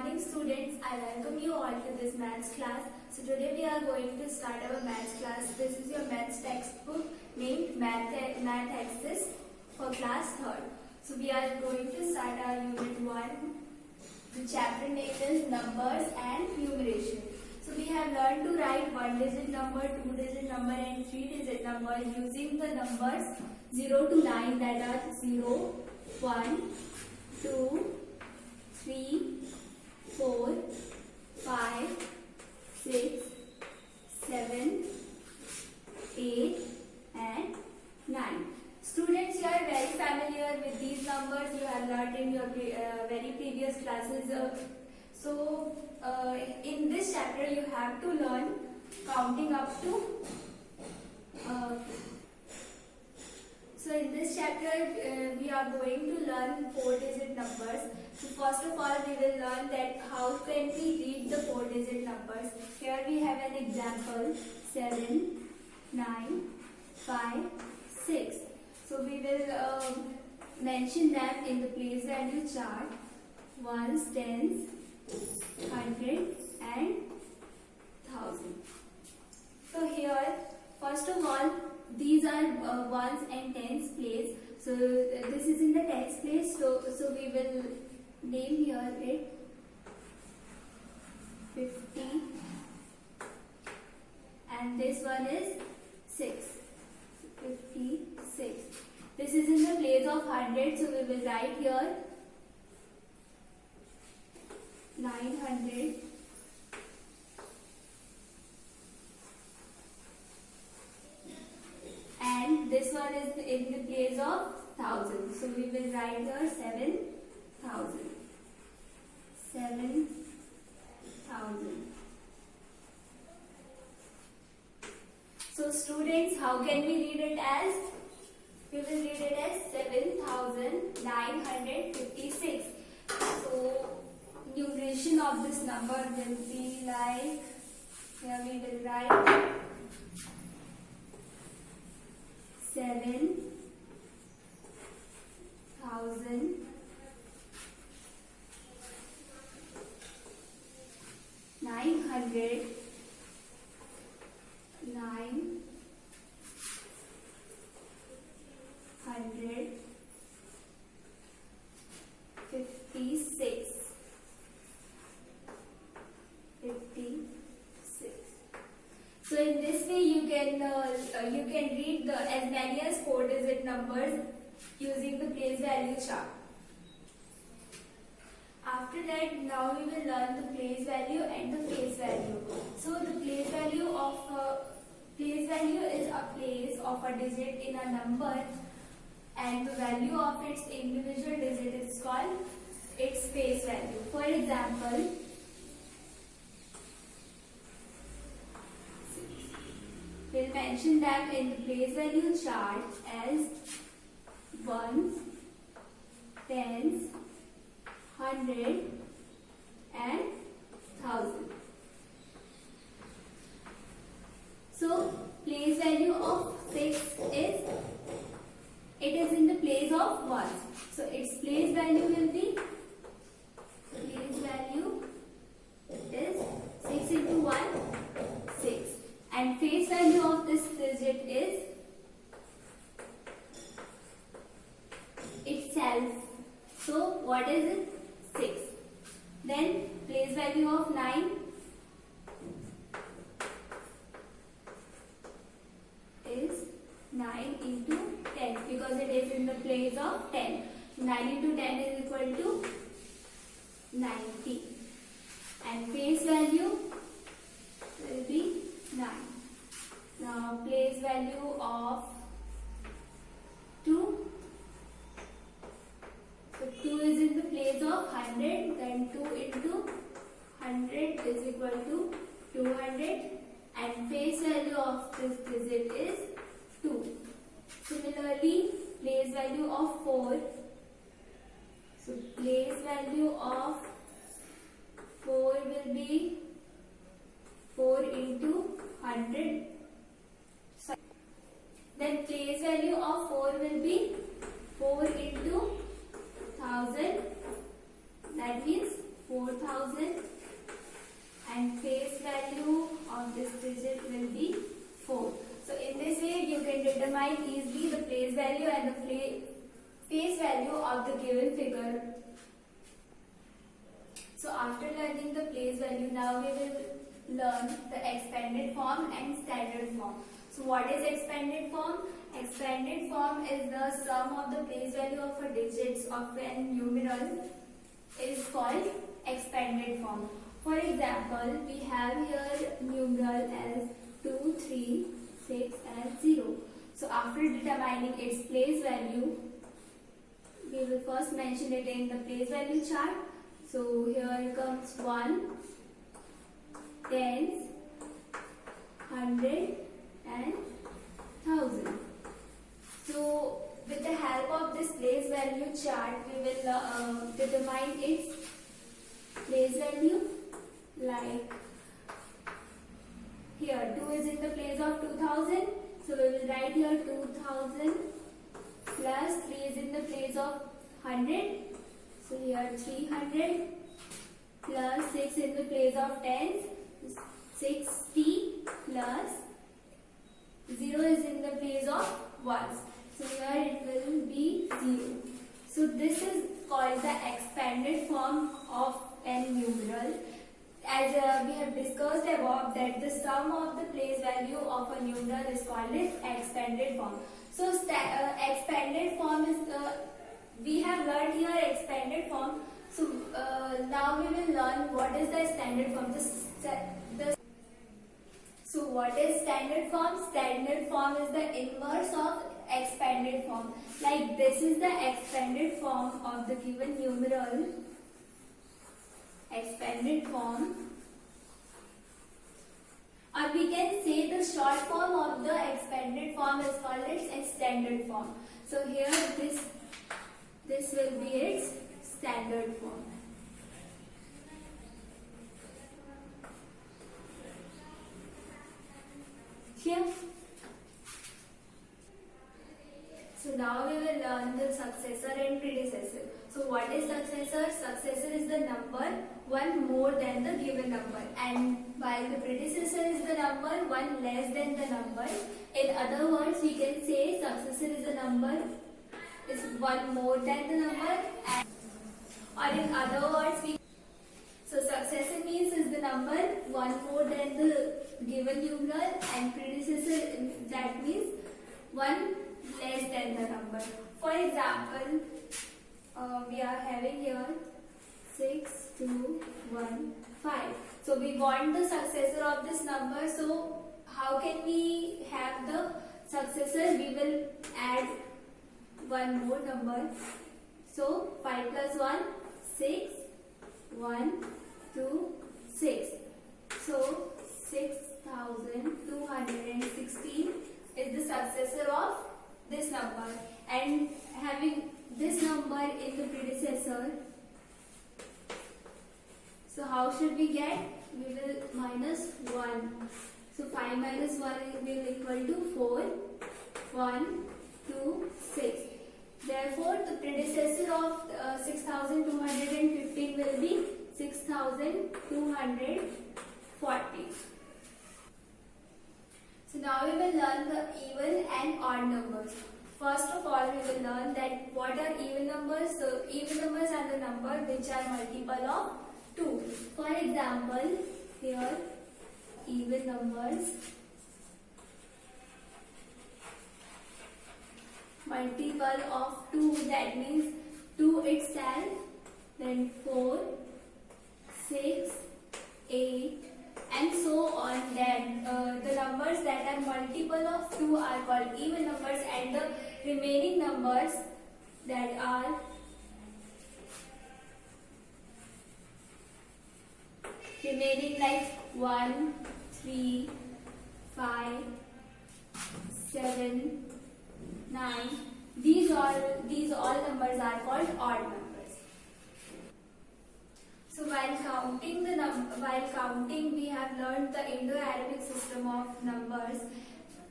morning students, I welcome you all to this maths class. So today we are going to start our maths class. This is your maths textbook named Math Axis for class 3rd. So we are going to start our unit 1. The chapter name is numbers and numeration. So we have learned to write 1-digit number, 2-digit number and 3-digit number using the numbers 0 to 9, that are 0, 1, 2, 3, 4, 5, 6, 7, 8 and 9. Students, you are very familiar with these numbers. You have learned in your very previous classes. In this chapter you have to learn counting up to So in this chapter we are going to learn 4-digit numbers. So first of all we will learn that how can we read the 4-digit numbers. Here we have an example: 7, 9, 5, 6. So we will mention them in the place value chart: ones, tens, 100 and 1000. So here first of all these are ones and tens place. So this is in the tens place. So we will name here it 50 and this one is 6. 56. This is in the place of 100. So we will write here 900. And this one is in the place of 1000. So we will write here 7,000. 7,000. So students, how can we read it as? We will read it as 7,956. So numeration of this number will be like, here we will write 7,000 900 956. So in this way you can read as many as 4-digit numbers using the place value chart. After that, now we will learn the place value and the face value. So the place value is a place of a digit in a number, and the value of its individual digit is called its face value. For example, we'll mention them in the place value chart as ones, tens, 100 and 1000. So place value of 6 is, it is in the place of ones. So its place value will be, place value is 6 into 1, 6. And face value of this digit is itself. So what is it? 6. Then place value of 9 is 9 into 10 because it is in the place of 10. 9 into 10 is equal to 90. And face value will be 9. Now place value of 2. So 2 is in the place of 100. Then 2 into 100 is equal to 200. And face value of this digit is 2. Similarly, place value of 4. So place value of 4 will be 4 into 100. Then place value of 4 will be 4 into 1000. That means 4000. 4000 and face value of this digit will be 4. So in this way you can determine easily the place value and the face value of the given figure. So after learning the place value, now we will learn the expanded form and standard form. So what is expanded form? Expanded form is the sum of the place value of a digits of a numeral is called expanded form. For example, we have here numeral as 2, 3, 6 and 0. So after determining its place value, we will first mention it in the place value chart. So here comes 1, 10, 100 and 1000. So with the help of this place value chart, we will determine its place value. Like here 2 is in the place of 2000, so we will write here 2000 plus 3 is in the place of 100, so here 300 plus 6 in the place of 10, 60 plus 0 is in the place of 1, so here it will be 0. So this is called the expanded form of a numeral. As we have discussed above, that the sum of the place value of a numeral is called its expanded form. So expanded form is we have learned here expanded form. So now we will learn what is the standard form. So what is standard form? Standard form is the inverse of expanded form. Like this is the expanded form of the given numeral. Expanded form, or we can say the short form of the expanded form is called its standard form. So here this will be its standard form. Here. So now we will learn the successor and predecessor. So what is successor? Successor is the number one more than the given number, and while the predecessor is the number one less than the number. In other words, we can say successor is the number is one more than the number, and or in other words, so successor means is the number one more than the given numeral, and predecessor, that means one less than the number. For example, we are having here 6, 2, 1, 5. So we want the successor of this number. So how can we have the successor? We will add one more number. So 5 plus 1, 6, 1, 2, 6. So 6216 is the successor of this number, and having this number in the predecessor. So how should we get? We will minus 1. So 5 minus 1 will equal to 4. 1, 2, 6. Therefore, the predecessor of 6215 will be 6240. So now we will learn the even and odd numbers. First of all, we will learn that what are even numbers. So even numbers are the numbers which are multiple of 2. For example, here even numbers multiple of 2, that means 2 itself, then 4, 6, 8 and so on. Then the numbers that are multiple of 2 are called even numbers, and the remaining numbers that are remaining like 1, 3, 5, 7, 9, these all numbers are called odd numbers. So while counting we have learned the Indo-Arabic system of numbers,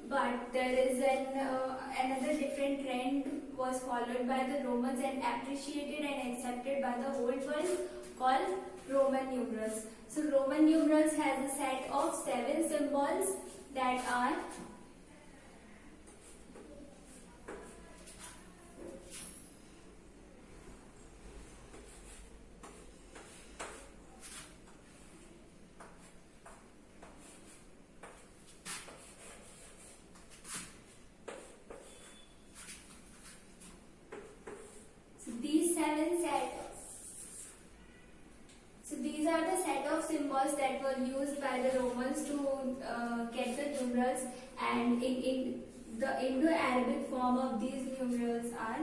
but there is another different trend was followed by the Romans and appreciated and accepted by the whole world, called Roman numerals. So Roman numerals has a set of 7 symbols that are these are the set of symbols that were used by the Romans to get the numerals, and in the Indo-Arabic form of these numerals are,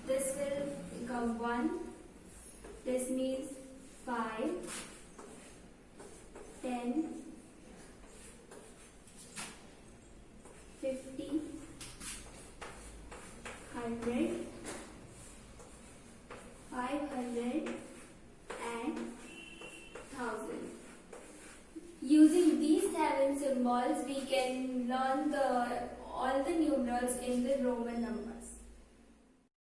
this will become 1, this means 5, 10, 50, 100, 500 and 1000. Using these 7 symbols, we can learn all the numerals in the Roman number.